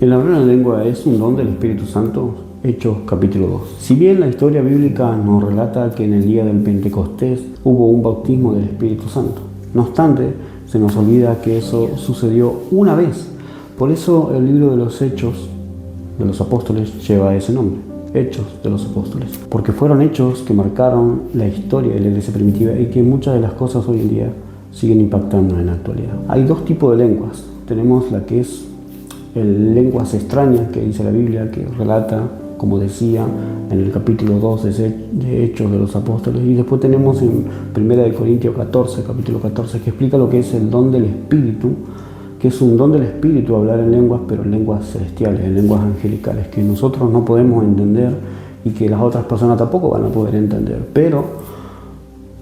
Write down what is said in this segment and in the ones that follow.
El hablar en lengua es un don del Espíritu Santo. Hechos capítulo 2. Si bien la historia bíblica nos relata que en el día del Pentecostés hubo un bautismo del Espíritu Santo, no obstante, se nos olvida que eso sucedió una vez. Por eso el libro de los Hechos de los Apóstoles lleva ese nombre, Hechos de los Apóstoles, porque fueron hechos que marcaron la historia de la iglesia primitiva y que muchas de las cosas hoy en día siguen impactando en la actualidad. Hay dos tipos de lenguas. Tenemos la que es lenguas extrañas, que dice la Biblia, que relata, como decía en el capítulo 2 de Hechos de los Apóstoles, y después tenemos en 1 Corintios 14, capítulo 14, que explica lo que es el don del Espíritu, que es un don del Espíritu hablar en lenguas, pero en lenguas celestiales, en lenguas angelicales, que nosotros no podemos entender y que las otras personas tampoco van a poder entender, pero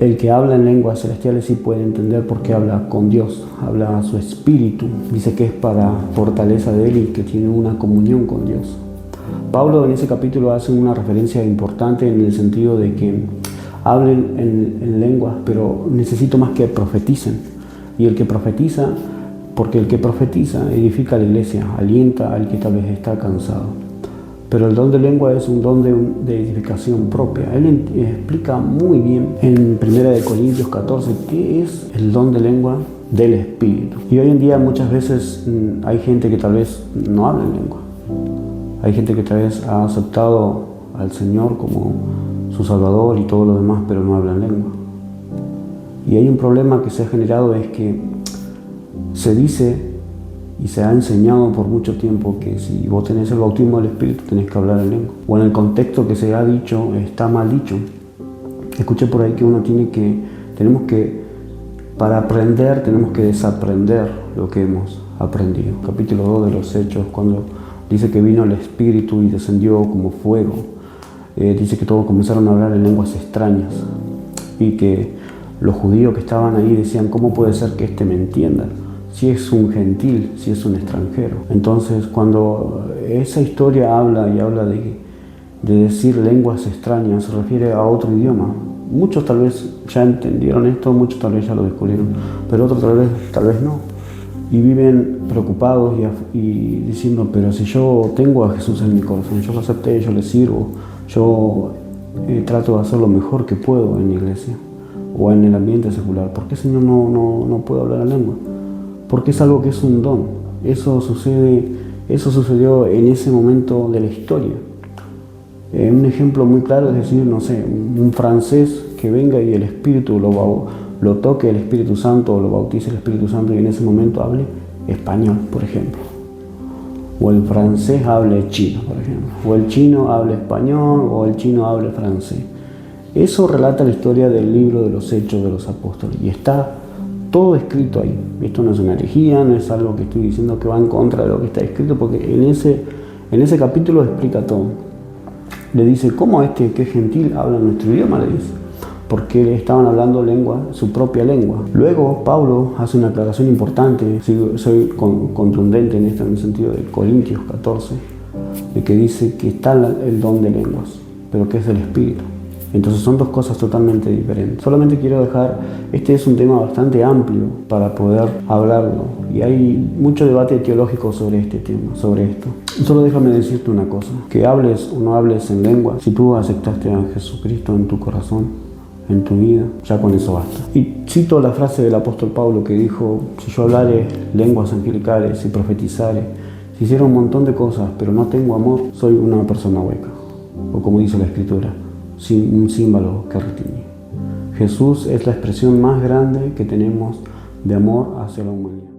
el que habla en lenguas celestiales sí puede entender porque habla con Dios, habla a su espíritu, dice que es para fortaleza de él y que tiene una comunión con Dios. Pablo en ese capítulo hace una referencia importante en el sentido de que hablen en lenguas, pero necesito más que profeticen. Y el que profetiza, porque el que profetiza edifica a la iglesia, alienta al que tal vez está cansado. Pero el don de lengua es un don de edificación propia. Él explica muy bien en 1 Corintios 14 qué es el don de lengua del Espíritu. Y hoy en día muchas veces hay gente que tal vez no habla en lengua. Hay gente que tal vez ha aceptado al Señor como su Salvador y todo lo demás, pero no habla en lengua. Y hay un problema que se ha generado, es que se dice y se ha enseñado por mucho tiempo que si vos tenés el bautismo del Espíritu tenés que hablar en lengua. O en el contexto que se ha dicho, está mal dicho. Escuché por ahí que para aprender tenemos que desaprender lo que hemos aprendido. Capítulo 2 de los Hechos, cuando dice que vino el Espíritu y descendió como fuego. Dice que todos comenzaron a hablar en lenguas extrañas y que los judíos que estaban ahí decían, ¿cómo puede ser que éste me entienda? Si es un gentil, si es un extranjero. Entonces, cuando esa historia habla de decir lenguas extrañas, se refiere a otro idioma. Muchos tal vez ya entendieron esto, muchos tal vez ya lo descubrieron, pero otros tal vez no. Y viven preocupados y diciendo, pero si yo tengo a Jesús en mi corazón, yo lo acepté, yo le sirvo, yo trato de hacer lo mejor que puedo en la iglesia o en el ambiente secular, ¿por qué, Señor, no puedo hablar la lengua? Porque es algo que es un don. Eso sucedió en ese momento de la historia. Un ejemplo muy claro es decir, no sé, un francés que venga y el Espíritu lo toque el Espíritu Santo o lo bautice el Espíritu Santo y en ese momento hable español, por ejemplo. O el francés hable chino, por ejemplo. O el chino hable español o el chino hable francés. Eso relata la historia del libro de los Hechos de los Apóstoles y está todo escrito ahí. Esto no es una herejía, no es algo que estoy diciendo que va en contra de lo que está escrito, porque en ese capítulo explica todo. Le dice, ¿cómo que es gentil habla nuestro idioma? Le dice, porque estaban hablando su propia lengua. Luego Pablo hace una aclaración importante, soy contundente en esto, en el sentido de Corintios 14, de que dice que está el don de lenguas, pero que es el Espíritu. Entonces son dos cosas totalmente diferentes. Solamente quiero dejar, este es un tema bastante amplio para poder hablarlo y hay mucho debate teológico sobre este tema, sobre esto. Solo déjame decirte una cosa, que hables o no hables en lengua, si tú aceptaste a Jesucristo en tu corazón, en tu vida, ya con eso basta. Y cito la frase del apóstol Pablo que dijo, si yo hablare lenguas angelicales, si profetizare, si hiciera un montón de cosas, pero no tengo amor, soy una persona hueca. O como dice la Escritura, un címbalo que retiñe. Jesús es la expresión más grande que tenemos de amor hacia la humanidad.